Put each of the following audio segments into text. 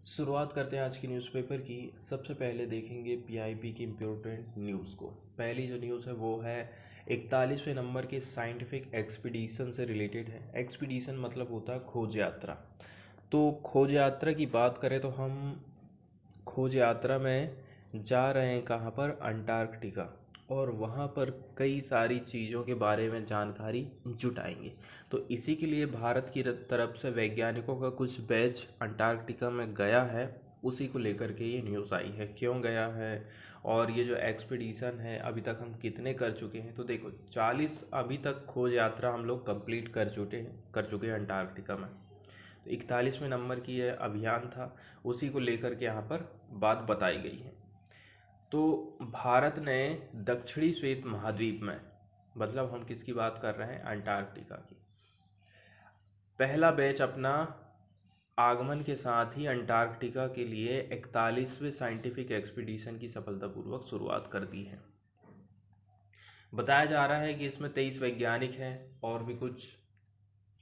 शुरुआत करते हैं आज की न्यूज़पेपर की। सबसे पहले देखेंगे पीआईबी की इम्पोर्टेंट न्यूज़ को। पहली जो न्यूज़ है वो है 41वें नंबर के साइंटिफिक एक्सपीडिशन से रिलेटेड है। एक्सपीडिशन मतलब होता है खोज यात्रा। तो खोज यात्रा की बात करें तो हम खोज यात्रा में जा रहे हैं कहाँ पर, अंटार्कटिका। और वहाँ पर कई सारी चीज़ों के बारे में जानकारी जुटाएंगे। तो इसी के लिए भारत की तरफ से वैज्ञानिकों का कुछ बैच अंटार्कटिका में गया है। उसी को लेकर के ये न्यूज़ आई है, क्यों गया है और ये जो एक्सपीडिशन है अभी तक हम कितने कर चुके हैं। तो देखो 40 अभी तक खोज यात्रा हम लोग कंप्लीट कर चुके हैं अंटार्कटिका में। तो 41वें नंबर की यह अभियान था, उसी को लेकर के यहाँ पर बात बताई गई है। तो भारत ने दक्षिणी श्वेत महाद्वीप में, मतलब हम किसकी बात कर रहे हैं, अंटार्कटिका की, पहला बैच अपना आगमन के साथ ही अंटार्कटिका के लिए 41वें साइंटिफिक एक्सपीडिशन की सफलतापूर्वक शुरुआत कर दी है। बताया जा रहा है कि इसमें 23 वैज्ञानिक हैं और भी कुछ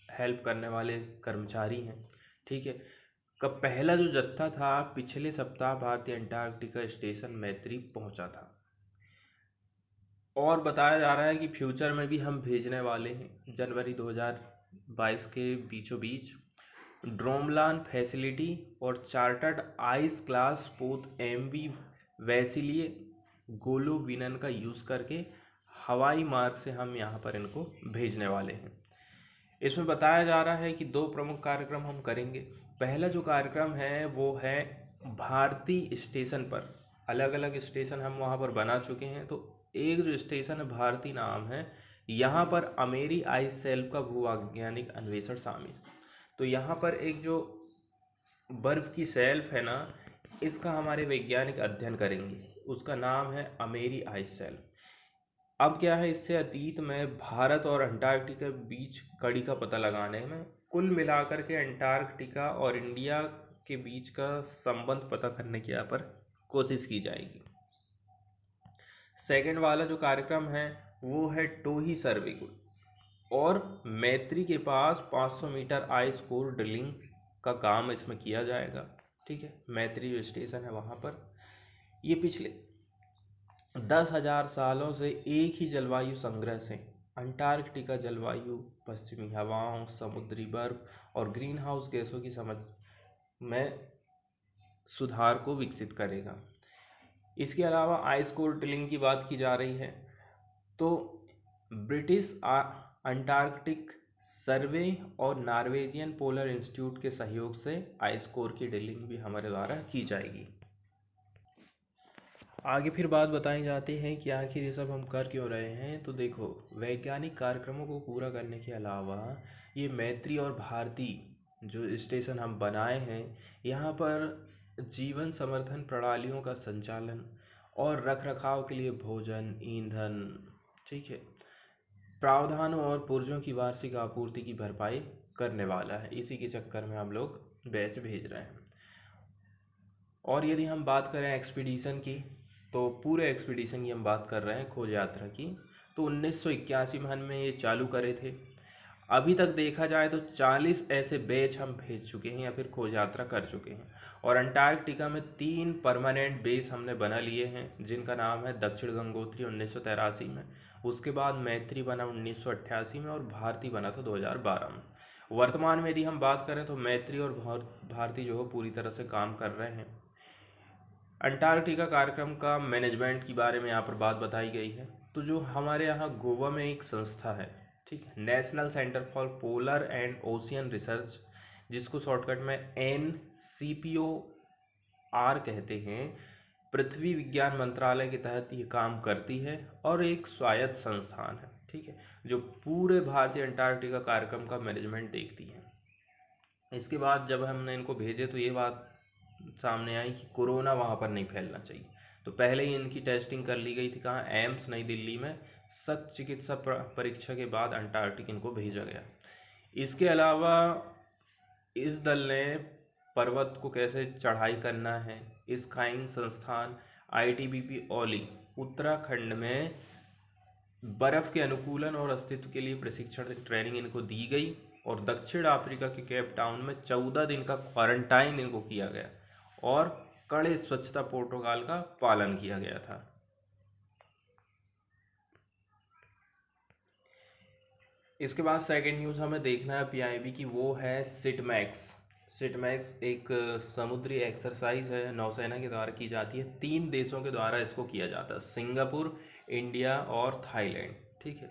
हेल्प करने वाले कर्मचारी हैं। ठीक है। का पहला जो जत्था था पिछले सप्ताह भारतीय अंटार्कटिका स्टेशन मैत्री पहुंचा था। और बताया जा रहा है कि फ्यूचर में भी हम भेजने वाले हैं जनवरी 2022 के बीचों बीच। ड्रोमलान फैसिलिटी और चार्टर्ड आइस क्लास पोत एमवी वैसिलिए गोलोविनन का यूज़ करके हवाई मार्ग से हम यहाँ पर इनको भेजने वाले हैं। इसमें बताया जा रहा है कि 2 प्रमुख कार्यक्रम हम करेंगे। पहला जो कार्यक्रम है वो है भारती स्टेशन पर, अलग अलग स्टेशन हम वहाँ पर बना चुके हैं। तो एक जो स्टेशन है भारती नाम है, यहाँ पर अमेरी आइस शेल्फ का भूवैज्ञानिक अन्वेषण शामिल। तो यहाँ पर एक जो बर्फ की शेल्फ है ना, इसका हमारे वैज्ञानिक अध्ययन करेंगे। उसका नाम है अमेरी आइस शेल्फ। अब क्या है, इससे अतीत में भारत और अंटार्कटिका के बीच कड़ी का पता लगाने में, कुल मिलाकर के अंटार्कटिका और इंडिया के बीच का संबंध पता करने की यहाँ पर कोशिश की जाएगी। सेकंड वाला जो कार्यक्रम है वो है टोही सर्वे और मैत्री के पास 500 मीटर आइस कोर ड्रिलिंग का काम इसमें किया जाएगा। ठीक है। मैत्री जो स्टेशन है वहाँ पर, ये पिछले 10,000 सालों से एक ही जलवायु संग्रह से अंटार्कटिका जलवायु, पश्चिमी हवाओं, समुद्री बर्फ और ग्रीन हाउस गैसों की समझ में सुधार को विकसित करेगा। इसके अलावा आइस कोर ड्रिलिंग की बात की जा रही है तो ब्रिटिश अंटार्कटिक सर्वे और नॉर्वेजियन पोलर इंस्टीट्यूट के सहयोग से आइस कोर की ड्रिलिंग भी हमारे द्वारा की जाएगी। आगे फिर बात बताई जाती है कि आखिर ये सब हम कर क्यों रहे हैं। तो देखो, वैज्ञानिक कार्यक्रमों को पूरा करने के अलावा ये मैत्री और भारती जो स्टेशन हम बनाए हैं, यहाँ पर जीवन समर्थन प्रणालियों का संचालन और रख रखाव के लिए भोजन, ईंधन, ठीक है, प्रावधानों और पुर्जों की वार्षिक आपूर्ति की भरपाई करने वाला है। इसी के चक्कर में हम लोग बैच भेज रहे हैं। और यदि हम बात करें एक्सपीडिशन की, तो पूरे एक्सपीडिशन की हम बात कर रहे हैं खोज यात्रा की। तो 1981 में हमने ये चालू करे थे। अभी तक देखा जाए तो 40 ऐसे बैच हम भेज चुके हैं या फिर खोज यात्रा कर चुके हैं। और अंटार्कटिका में 3 परमानेंट बेस हमने बना लिए हैं, जिनका नाम है दक्षिण गंगोत्री 1983 में, उसके बाद मैत्री बना 1988 में और भारती बना था 2012 में। वर्तमान में यदि हम बात करें तो मैत्री और भारती जो है पूरी तरह से काम कर रहे हैं। अंटार्कटिका कार्यक्रम का मैनेजमेंट के बारे में यहाँ पर बात बताई गई है। तो जो हमारे यहाँ गोवा में एक संस्था है, ठीक है, national centre for polar and ocean research, जिसको शॉर्टकट में NCPOR कहते हैं, पृथ्वी विज्ञान मंत्रालय के तहत ये काम करती है और एक स्वायत्त संस्थान है। ठीक है, जो पूरे भारतीय अंटार्कटिका कार्यक्रम का मैनेजमेंट देखती है। इसके बाद जब हमने इनको भेजे तो ये बात सामने आई कि कोरोना वहाँ पर नहीं फैलना चाहिए। तो पहले ही इनकी टेस्टिंग कर ली गई थी, कहाँ, एम्स नई दिल्ली में। सख्त चिकित्सा परीक्षा के बाद अंटार्कटिक इनको भेजा गया। इसके अलावा इस दल ने पर्वत को कैसे चढ़ाई करना है, स्काइंग संस्थान ITBP ओली उत्तराखंड में बर्फ़ के अनुकूलन और अस्तित्व के लिए प्रशिक्षण ट्रेनिंग इनको दी गई। और दक्षिण अफ्रीका के केप टाउन में 14 दिन का क्वारंटाइन इनको किया गया। और कड़े स्वच्छता प्रोटोकॉल का पालन किया गया था। इसके बाद सेकंड न्यूज़ हमें देखना है पीआईबी की, वो है सिटमैक्स। सिटमैक्स एक समुद्री एक्सरसाइज है, नौसेना के द्वारा की जाती है। 3 देशों के द्वारा इसको किया जाता है, सिंगापुर, इंडिया और थाईलैंड। ठीक है,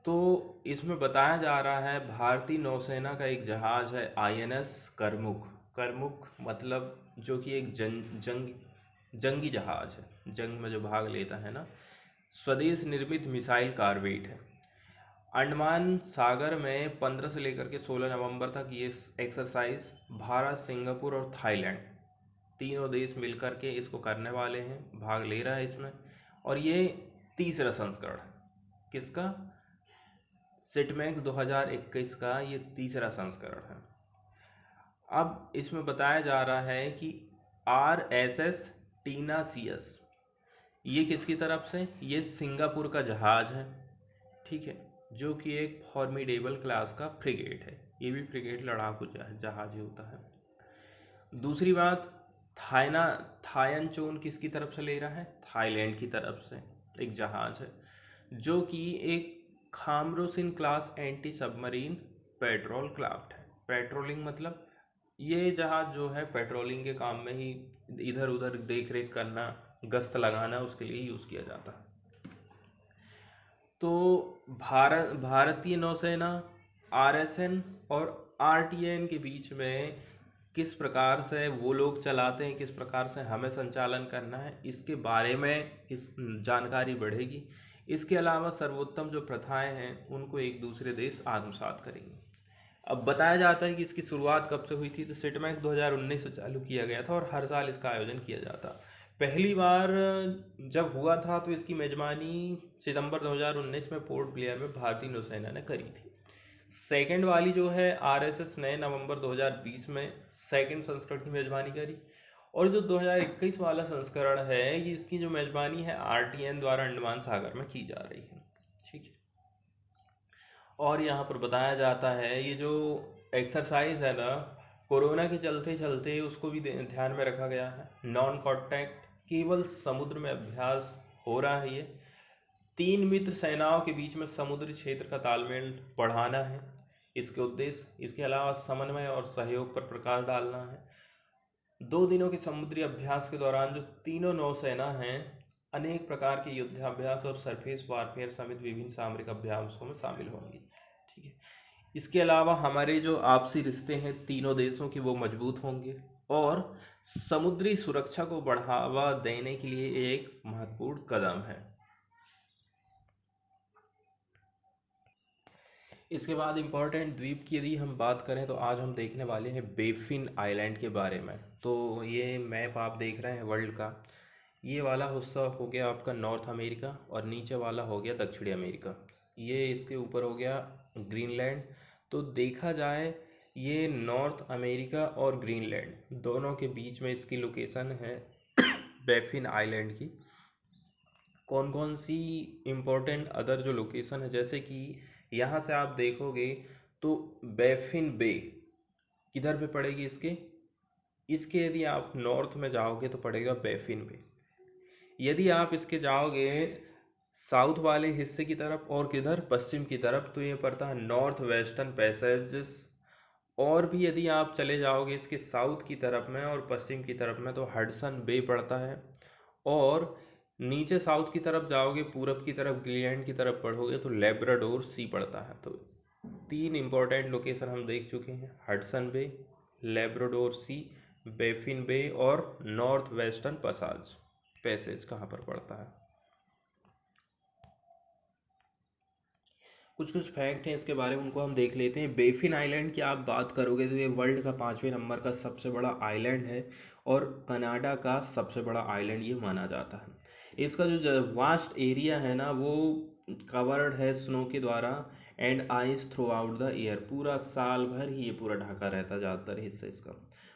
तो इसमें बताया जा रहा है भारतीय नौसेना का एक जहाज है आईएनएस करमुक। करमुक मतलब जो कि एक जंगी जहाज है, जंग में जो भाग लेता है ना, स्वदेश निर्मित मिसाइल कार्वेट है। अंडमान सागर में 15 से लेकर के 16 नवंबर तक ये एक्सरसाइज भारत, सिंगापुर और थाईलैंड तीनों देश मिलकर के इसको करने वाले हैं, भाग ले रहा है इसमें। और ये तीसरा संस्करण है किसका, सिटमैक्स 2021 का ये तीसरा संस्करण है। अब इसमें बताया जा रहा है कि RSS टीना CS ये किसकी तरफ से, ये सिंगापुर का जहाज है। ठीक है, जो कि एक फॉर्मिडेबल क्लास का फ्रिगेट है, ये भी फ्रिगेट लड़ाकू जहाज ही होता है। दूसरी बात, थायनचोन किसकी तरफ से ले रहा है, थाईलैंड की तरफ से एक जहाज है, जो कि एक खामरोसिन class anti submarine patrol craft है। पेट्रोलिंग मतलब ये जहाज जो है पेट्रोलिंग के काम में ही, इधर उधर देख रेख करना, गश्त लगाना, उसके लिए यूज़ किया जाता है। तो भारतीय नौसेना RSN और RTN के बीच में किस प्रकार से वो लोग चलाते हैं, किस प्रकार से हमें संचालन करना है, इसके बारे में इस जानकारी बढ़ेगी। इसके अलावा सर्वोत्तम जो प्रथाएं हैं उनको एक दूसरे देश आत्मसात करेंगे। अब बताया जाता है कि इसकी शुरुआत कब से हुई थी, तो सिटमैक्स 2019 से चालू किया गया था और हर साल इसका आयोजन किया जाता। पहली बार जब हुआ था तो इसकी मेजबानी सितंबर 2019 में पोर्ट ब्लेयर में भारतीय नौसेना ने करी थी। सेकंड वाली जो है RSS ने नवंबर 2020 में सेकंड संस्करण की मेजबानी करी, और जो 2021 वाला संस्करण है ये इसकी जो मेजबानी है RTN द्वारा अंडमान सागर में की जा रही है। ठीक है, और यहाँ पर बताया जाता है ये जो एक्सरसाइज है ना, कोरोना के चलते चलते उसको भी ध्यान में रखा गया है। नॉन कॉन्टैक्ट, केवल समुद्र में अभ्यास हो रहा है ये। 3 मित्र सेनाओं के बीच में समुद्री क्षेत्र का तालमेल बढ़ाना है इसके उद्देश्य। इसके अलावा समन्वय और सहयोग पर प्रकाश डालना है। 2 दिनों के समुद्री अभ्यास के दौरान जो तीनों नौसेना हैं अनेक प्रकार के युद्धाभ्यास और सरफेस वारफेयर समेत विभिन्न सामरिक अभ्यासों में शामिल होंगी। ठीक है, इसके अलावा हमारे जो आपसी रिश्ते हैं तीनों देशों के वो मजबूत होंगे और समुद्री सुरक्षा को बढ़ावा देने के लिए एक महत्वपूर्ण कदम है। इसके बाद इम्पोर्टेंट द्वीप की यदि हम बात करें तो आज हम देखने वाले हैं बेफिन आइलैंड के बारे में। तो ये मैप आप देख रहे हैं वर्ल्ड का, ये वाला हिस्सा हो गया आपका नॉर्थ अमेरिका और नीचे वाला हो गया दक्षिणी अमेरिका। ये इसके ऊपर हो गया ग्रीनलैंड। तो देखा जाए ये नॉर्थ अमेरिका और ग्रीनलैंड दोनों के बीच में इसकी लोकेशन है बेफिन आइलैंड की। कौन कौन सी इम्पोर्टेंट अदर जो लोकेशन है, जैसे कि यहाँ से आप देखोगे तो बेफिन बे किधर पे पड़ेगी इसके, यदि आप नॉर्थ में जाओगे तो पड़ेगा बेफिन बे। यदि आप इसके जाओगे साउथ वाले हिस्से की तरफ और किधर पश्चिम की तरफ तो ये पड़ता है नॉर्थ वेस्टर्न पैसेजेस। और भी यदि आप चले जाओगे इसके साउथ की तरफ में और पश्चिम की तरफ में तो हडसन बे पड़ता है। और नीचे साउथ की तरफ जाओगे पूरब की तरफ ग्रीनलैंड की तरफ पढ़ोगे तो लेब्राडोर सी पड़ता है। तो 3 इम्पोर्टेंट लोकेशन हम देख चुके हैं, हडसन बे, लेब्राडोर सी, बेफिन बे और नॉर्थ वेस्टर्न पैसेज कहाँ पर पड़ता है। कुछ फैक्ट हैं इसके बारे में, उनको हम देख लेते हैं। बेफिन आइलैंड की आप बात करोगे तो ये वर्ल्ड का 5वें नंबर का सबसे बड़ा आइलैंड है और कनाडा का सबसे बड़ा आइलैंड ये माना जाता है। इसका जो वास्ट एरिया है ना वो कवर्ड है स्नो के द्वारा and ice through out the year, पूरा साल भर ही ये पूरा ढका रहता ज़्यादातर हिस्सा इसका।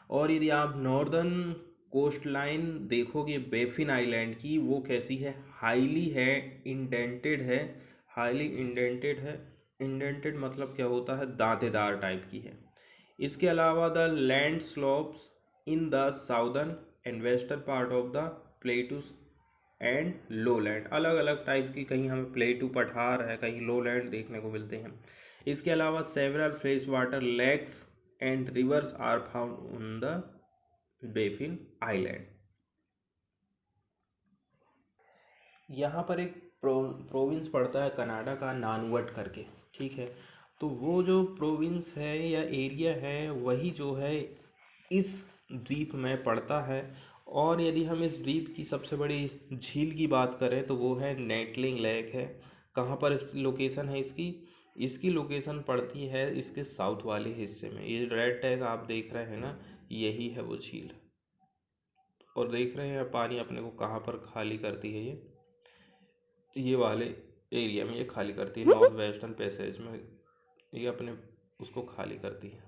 और यदि आप नॉर्दर्न कोस्ट लाइन देखोगे बेफिन आइलैंड की, वो कैसी है, हाईली है इंडेंटेड है, हाईली इंडेंटेड है। इंडेंटेड मतलब क्या होता है, दांतेदार टाइप की है। इसके अलावा the land slopes in the southern and western part of the plateaus and lowland. अलग अलग टाइप की, कहीं हमें प्लेटू पठार है, कहीं लोलैंड देखने को मिलते हैं। इसके अलावा several fresh water lakes and rivers are found on the Baffin island. यहाँ पर एक प्रोविंस पड़ता है कनाडा का, नानुअट करके, ठीक है। तो वो जो प्रोविंस है या एरिया है वही जो है इस द्वीप में पड़ता है। और यदि हम इस द्वीप की सबसे बड़ी झील की बात करें तो वो है नेटलिंग लेक है। कहाँ पर इस लोकेशन है इसकी? इसकी लोकेशन पड़ती है इसके साउथ वाले हिस्से में। ये रेड टैग आप देख रहे हैं ना, यही है वो झील। और देख रहे हैं पानी अपने को कहाँ पर खाली करती है, ये वाले एरिया में ये खाली करती है, नॉर्थ वेस्टर्न पैसेज में ये अपने उसको खाली करती है।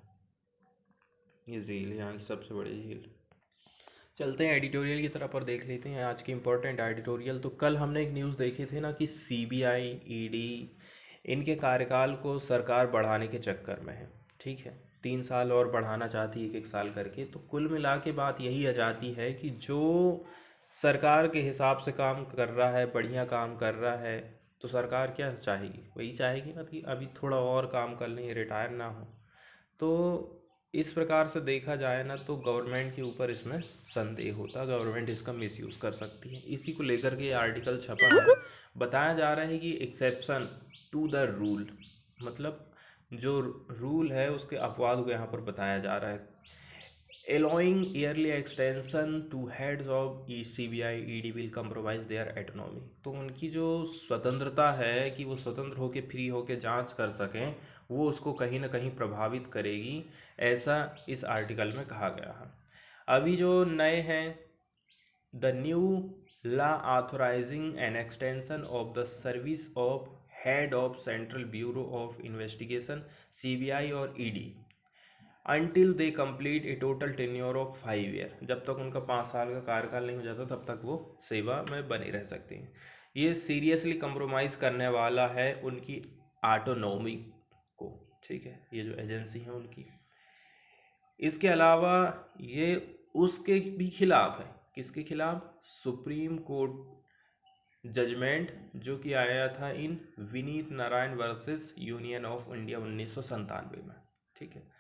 ये झील है यहाँ की सबसे बड़ी झील। चलते हैं एडिटोरियल की तरफ और देख लेते हैं आज की इम्पोर्टेंट एडिटोरियल। तो कल हमने एक न्यूज़ देखे थे ना कि सीबीआई, ईडी, इनके कार्यकाल को सरकार बढ़ाने के चक्कर में है, ठीक है। 3 साल और बढ़ाना चाहती है, 1-1 साल करके। तो कुल मिला के बात यही आ जाती है कि जो सरकार के हिसाब से काम कर रहा है, बढ़िया काम कर रहा है, तो सरकार क्या चाहेगी? वही चाहेगी ना कि अभी थोड़ा और काम कर लें, रिटायर ना हो। तो इस प्रकार से देखा जाए ना तो गवर्नमेंट के ऊपर इसमें संदेह होता है, गवर्नमेंट इसका मिसयूज़ कर सकती है। इसी को लेकर के आर्टिकल छपा है। बताया जा रहा है कि एक्सेप्शन टू द रूल, मतलब जो रूल है उसके अपवाद को यहाँ पर बताया जा रहा है। allowing yearly extension to heads of CBI ED will compromise their autonomy। तो उनकी जो स्वतंत्रता है कि वो स्वतंत्र होकर फ्री होकर जांच कर सकें, वो उसको कहीं ना कहीं प्रभावित करेगी, ऐसा इस आर्टिकल में कहा गया है। अभी जो नए हैं, the new law authorising an extension of the service of head of central bureau of investigation CBI और ED until they complete A total tenure of 5 year. जब तक उनका 5 साल का कार्यकाल नहीं हो जाता तब तक वो सेवा में बने रह सकते हैं। ये सीरियसली कंप्रोमाइज़ करने वाला है उनकी ऑटोनॉमी को, ठीक है, ये जो एजेंसी है उनकी। इसके अलावा ये उसके भी खिलाफ है। किसके खिलाफ? सुप्रीम कोर्ट जजमेंट जो कि आया था in Vineet Narayan versus Union of India 1997 में, ठीक है,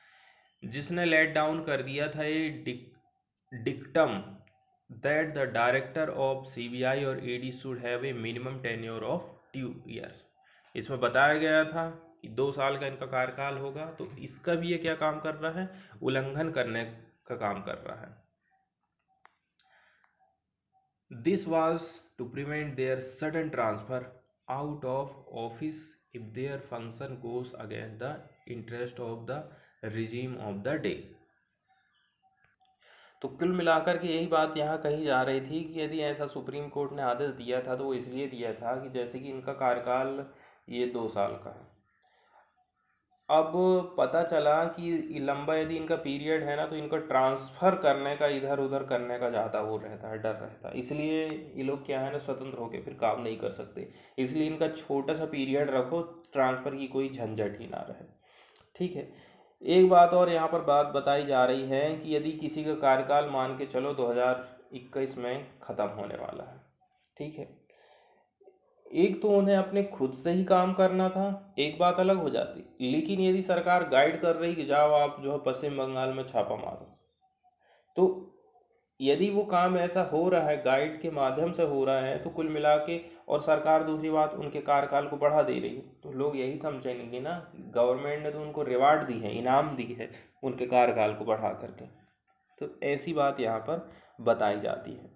जिसने लेट डाउन कर दिया था ये dictum that the director of CBI और ED should have a minimum tenure of 2 years. इसमें बताया गया था कि 2 साल का इनका कार्यकाल होगा। तो इसका भी ये क्या काम कर रहा है? उल्लंघन करने का काम कर रहा है। This was to prevent their sudden transfer out of office if their function goes against the interest of the regime of the day. तो कुल मिलाकर के यही बात यहाँ कही जा रही थी कि यदि ऐसा सुप्रीम कोर्ट ने आदेश दिया था तो वो इसलिए दिया था कि जैसे कि इनका कार्यकाल ये 2 साल का है। अब पता चला कि लंबा यदि इनका पीरियड है ना तो इनका ट्रांसफ़र करने का, इधर उधर करने का ज़्यादा वो रहता है, डर रहता है। इसलिए ये लोग क्या है ना, स्वतंत्र होकर फिर काम नहीं कर सकते। इसलिए इनका छोटा सा पीरियड रखो, ट्रांसफ़र की कोई झंझट ही ना रहे, ठीक है। एक बात और यहाँ पर बात बताई जा रही है कि यदि किसी का कार्यकाल मान के चलो 2021 में ख़त्म होने वाला है, ठीक है, एक तो उन्हें अपने खुद से ही काम करना था, एक बात अलग हो जाती। लेकिन यदि सरकार गाइड कर रही कि जाओ आप जो है पश्चिम बंगाल में छापा मारो, तो यदि वो काम ऐसा हो रहा है, गाइड के माध्यम से हो रहा है, तो कुल मिला के, और सरकार दूसरी बात उनके कार्यकाल को बढ़ा दे रही है, तो लोग यही समझेंगे ना, गवर्नमेंट ने तो उनको रिवार्ड दी है, इनाम दी है उनके कार्यकाल को बढ़ा करके। तो ऐसी बात यहाँ पर बताई जाती है।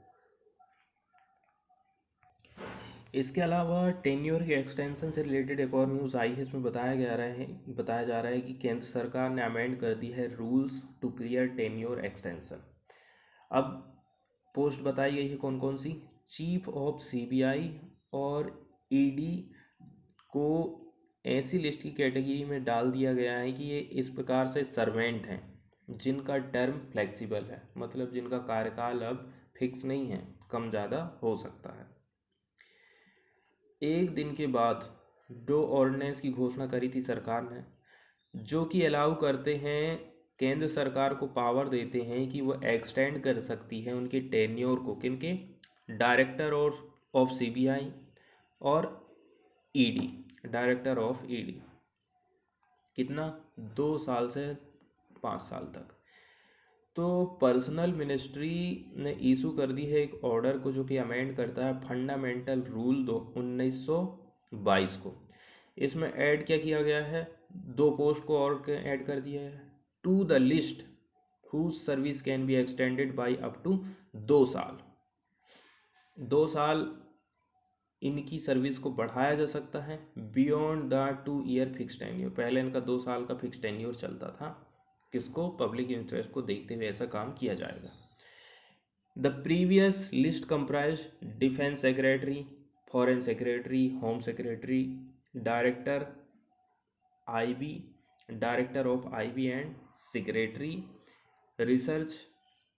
इसके अलावा टेन्योर के एक्सटेंशन से रिलेटेड एक और न्यूज़ आई है। इसमें बताया जा रहा है कि केंद्र सरकार ने अमेंड कर दी है rules to clear tenure extension. अब पोस्ट बताई गई है कौन कौन सी? चीफ ऑफ CBI और ED को ऐसी लिस्ट की कैटेगरी में डाल दिया गया है कि ये इस प्रकार से सर्वेंट हैं जिनका टर्म फ्लेक्सिबल है, मतलब जिनका कार्यकाल अब फिक्स नहीं है, कम ज़्यादा हो सकता है। एक दिन के बाद 2 ऑर्डिनेंस की घोषणा करी थी सरकार ने, जो कि अलाउ करते हैं केंद्र सरकार को पावर देते हैं कि वो एक्सटेंड कर सकती है उनके टेन्योर को, किनके, डायरेक्टर और ऑफ सीबीआई और ईडी, डायरेक्टर ऑफ ईडी, कितना, 2 साल से 5 साल तक। तो पर्सनल मिनिस्ट्री ने इशू कर दी है एक ऑर्डर को जो कि अमेंड करता है फंडामेंटल रूल 1922 को। इसमें ऐड क्या किया गया है, 2 पोस्ट को और ऐड कर दिया है, to the list whose service can be extended by up to 2 साल। 2 साल इनकी सर्विस को बढ़ाया जा सकता है beyond the 2 year fix tenure. पहले इनका 2 साल का फिक्स टेन्योर चलता था, किसको, पब्लिक इंटरेस्ट को देखते हुए ऐसा काम किया जाएगा। The previous list comprise defence secretary, foreign secretary, home secretary, director IB, director of IB and secretary research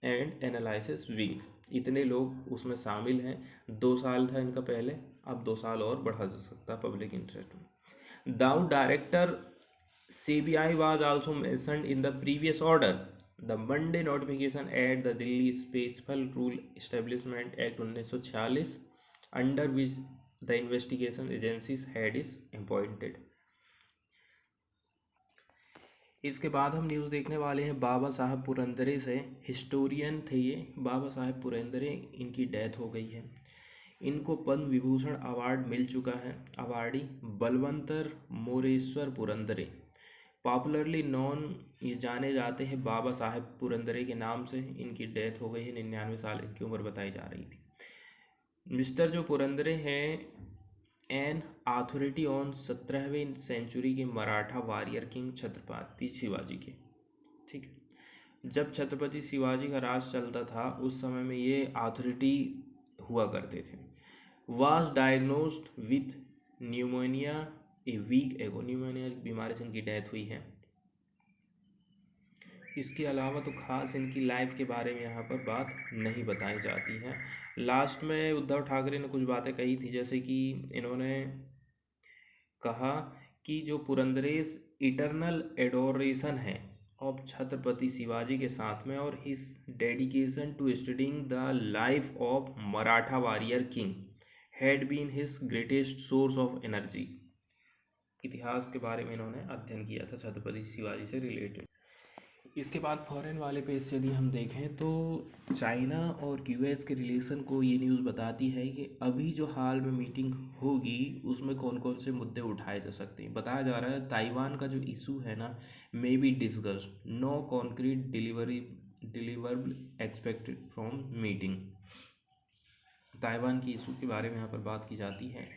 and analysis wing, इतने लोग उसमें शामिल हैं। 2 साल था इनका पहले, अब 2 साल और बढ़ा जा सकता है पब्लिक इंटरेस्ट में। दाउ director CBI was also mentioned in the previous order. The Monday notification at the Delhi Special Rule Establishment Act 1946, under which the investigation agency's head is appointed. इसके बाद हम न्यूज़ देखने वाले हैं बाबा साहब पुरंदरे से। हिस्टोरियन थे ये बाबा साहब पुरंदरे, इनकी डेथ हो गई है। इनको पद्म विभूषण अवार्ड मिल चुका है। Awardee Balwant Moreshwar Purandare, popularly known, ये जाने जाते हैं बाबा साहेब पुरंदरे के नाम से। इनकी डेथ हो गई है, 99 साल इनकी उम्र बताई जा रही थी। मिस्टर जो पुरंदरे हैं एन अथॉरिटी ऑन 17वीं सेंचुरी के मराठा वॉरियर किंग छत्रपति शिवाजी के, ठीक है। जब छत्रपति शिवाजी का राज चलता था उस समय में ये अथॉरिटी हुआ करते थे। Was diagnosed with pneumonia a week ago, pneumonia बीमारी से इनकी डेथ हुई है। इसके अलावा तो खास इनकी लाइफ के बारे में यहाँ पर बात नहीं बताई जाती है। लास्ट में उद्धव ठाकरे ने कुछ बातें कही थी, जैसे कि इन्होंने कहा कि जो पुरंदरेस इटर्नल एडोरेशन है ऑफ छत्रपति शिवाजी के साथ में, और his dedication to studying the life of Maratha warrior king had been his greatest source of energy. इतिहास के बारे में इन्होंने अध्ययन किया था छत्रपति शिवाजी से रिलेटेड। इसके बाद फॉरेन वाले पेज से यदि हम देखें तो चाइना और यूएस के रिलेशन को ये न्यूज़ बताती है कि अभी जो हाल में मीटिंग होगी उसमें कौन कौन से मुद्दे उठाए जा सकते हैं। बताया जा रहा है ताइवान का जो इशू है ना, may be discussed, no concrete deliverable expected from meeting. Taiwan की इशू के बारे में यहाँ पर बात की जाती है।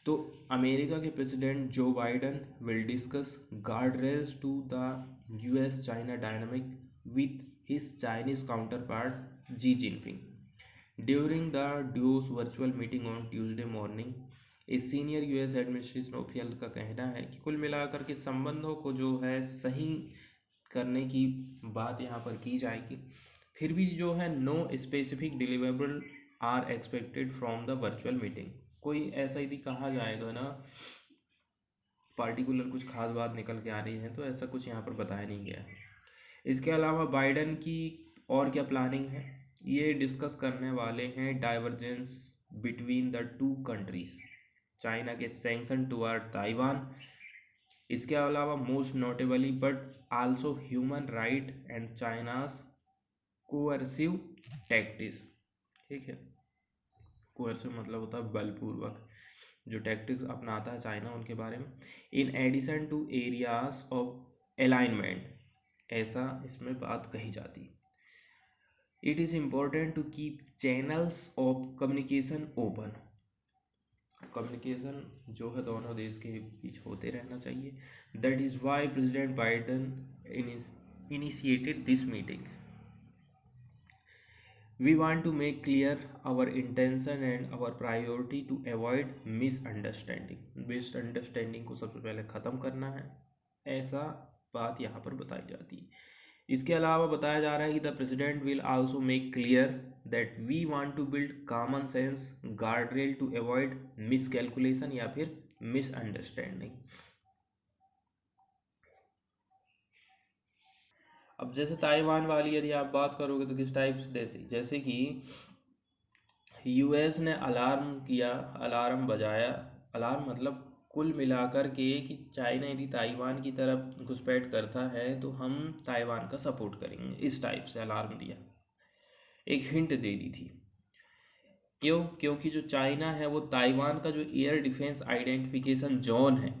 तो अमेरिका के president Joe Biden will discuss guard rails to the US China dynamic with his Chinese counter Xi Jinping during the duo's virtual meeting on Tuesday morning. इस सीनियर यूएस एडमिनिस्ट्रेशन ऑफिशियल का कहना है कि कुल मिलाकर के संबंधों को जो है सही करने की बात यहाँ पर की जाएगी। फिर भी जो है no specific deliverable are expected from the virtual meeting. कोई ऐसा यदि कहा जाएगा ना पार्टिकुलर कुछ खास बात निकल के आ रही है, तो ऐसा कुछ यहाँ पर बताया नहीं गया है। इसके अलावा बाइडन की और क्या प्लानिंग है, ये डिस्कस करने वाले हैं divergence between the two countries, China के सैंक्शन टुवर्ड ताइवान। इसके अलावा most notably but also human right and China's coercive tactics, ठीक है। कोअर्सिव मतलब होता है बलपूर्वक जो टैक्टिक्स अपनाता है चाइना, उनके बारे में। In addition to areas of alignment, ऐसा इसमें बात कही जाती। It is important to keep channels of communication open, communication जो है दोनों देश के बीच होते रहना चाहिए। That is why President Biden initiated this meeting. We want to make clear our intention and our priority to avoid misunderstanding. Misunderstanding को सबसे पहले ख़त्म करना है, ऐसा बात यहाँ पर बताई जाती है। इसके अलावा बताया जा रहा है कि the president will also make clear that we want to build common sense guard rail to avoid miscalculation या फिर मिसअंडरस्टैंडिंग। अब जैसे ताइवान वाली यदि आप बात करोगे तो किस टाइप से, जैसे कि यूएस ने अलार्म किया, अलार्म बजाया, अलार्म मतलब कुल मिलाकर के कि चाइना यदि ताइवान की तरफ घुसपैठ करता है तो हम ताइवान का सपोर्ट करेंगे, इस टाइप से अलार्म दिया, एक हिंट दे दी थी। क्यों? क्योंकि जो चाइना है वो ताइवान का जो एयर डिफेंस आइडेंटिफिकेशन जोन है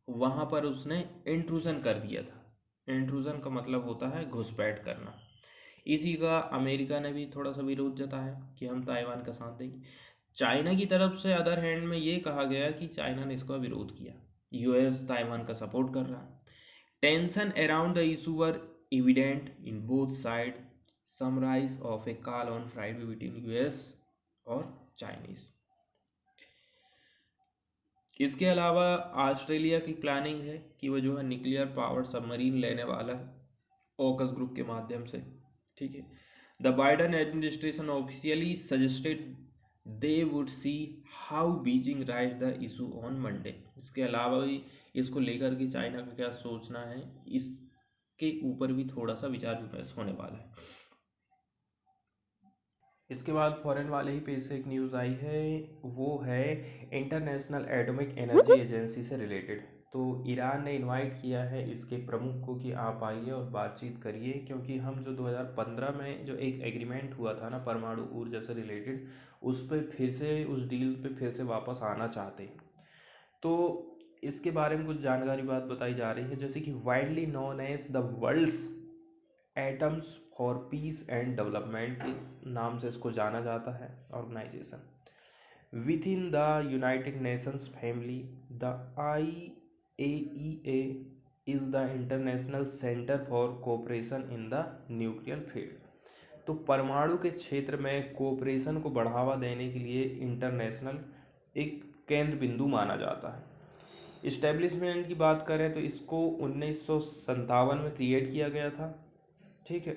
वहाँ पर उसने इंट्रूजन कर दिया था। इंट्रूजन का मतलब होता है घुसपैठ करना। इसी का अमेरिका ने भी थोड़ा सा विरोध जताया कि हम ताइवान का साथ देंगे। चाइना की तरफ से अदर हैंड में ये कहा गया कि चाइना ने इसका विरोध किया, यूएस ताइवान का सपोर्ट कर रहा है। Tension around the issue were evident in both side, summarise of a call on Friday between US और चाइनीज। इसके अलावा ऑस्ट्रेलिया की प्लानिंग है कि वो जो है न्यूक्लियर पावर्ड सबमरीन लेने वाला है ऑकस ग्रुप के माध्यम से, ठीक है। The Biden administration officially suggested they would see how Beijing rise the issue on Monday. इसके अलावा भी इसको लेकर के चाइना का क्या सोचना है, इसके ऊपर भी थोड़ा सा विचार विमर्श होने वाला है। इसके बाद फॉरेन वाले ही पेज से एक न्यूज़ आई है, वो है इंटरनेशनल एटॉमिक एनर्जी एजेंसी से रिलेटेड। तो ईरान ने इनवाइट किया है इसके प्रमुख को कि आप आइए और बातचीत करिए, क्योंकि हम जो 2015 में जो एक एग्रीमेंट हुआ था ना परमाणु ऊर्जा से रिलेटेड, उस पर फिर से, उस डील पे फिर से वापस आना चाहते हैं। तो इसके बारे में कुछ जानकारी बात बताई जा रही है, जैसे कि widely known as the world's atoms for peace and development के नाम से इसको जाना जाता है organisation. With in the United Nations family, the IAEA is the international centre for cooperation in the nuclear field. तो परमाणु के क्षेत्र में कोऑपरेशन को बढ़ावा देने के लिए इंटरनेशनल एक केंद्र बिंदु माना जाता है। इस्टेब्लिशमेंट की बात करें तो इसको 1957 में क्रिएट किया गया था, ठीक है,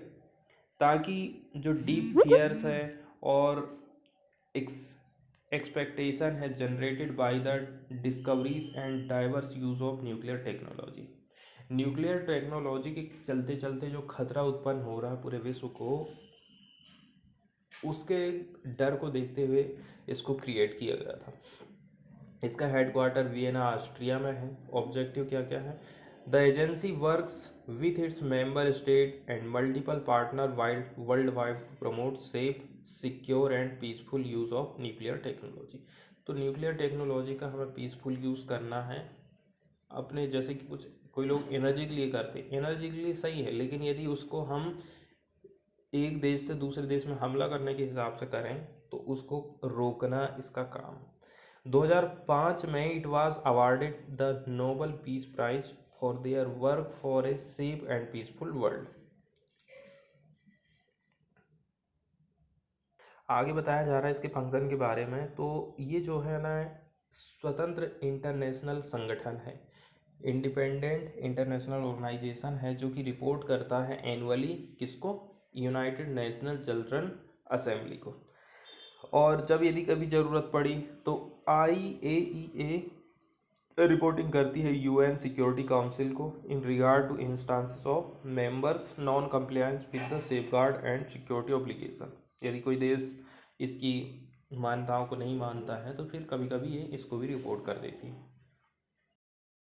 ताकि जो डीप फियर्स है और एक्सपेक्टेशन है generated by the discoveries and diverse use of nuclear technology, nuclear technology के चलते चलते जो खतरा उत्पन्न हो रहा है पूरे विश्व को, उसके डर को देखते हुए इसको क्रिएट किया गया था। इसका हेडक्वार्टर वियना ऑस्ट्रिया में है। ऑब्जेक्टिव क्या क्या है? The agency works with its member state and multiple partner worldwide to promote safe, secure and peaceful use of nuclear technology। तो न्यूक्लियर टेक्नोलॉजी का हमें पीसफुल यूज़ करना है अपने, जैसे कि कुछ कोई लोग एनर्जी के लिए करते हैं, एनर्जी के लिए सही है, लेकिन यदि उसको हम एक देश से दूसरे देश में हमला करने के हिसाब से करें तो उसको रोकना इसका काम है। 2005 में it was awarded the Nobel peace prize for their work for a safe and peaceful world. आगे बताया जा रहा है इसके फंक्शन के बारे में। तो ये जो है ना स्वतंत्र इंटरनेशनल संगठन है, इंडिपेंडेंट इंटरनेशनल ऑर्गेनाइजेशन है, जो कि रिपोर्ट करता है एनुअली किसको? यूनाइटेड नेशनल चिल्ड्रन असेंबली को। और जब यदि कभी ज़रूरत पड़ी तो IAEA रिपोर्टिंग करती है UN सिक्योरिटी काउंसिल को in regard to instances of members non compliance with the safeguard and security obligation. यदि कोई देश इसकी मान्यताओं को नहीं मानता है तो फिर कभी कभी ये इसको भी रिपोर्ट कर देती है।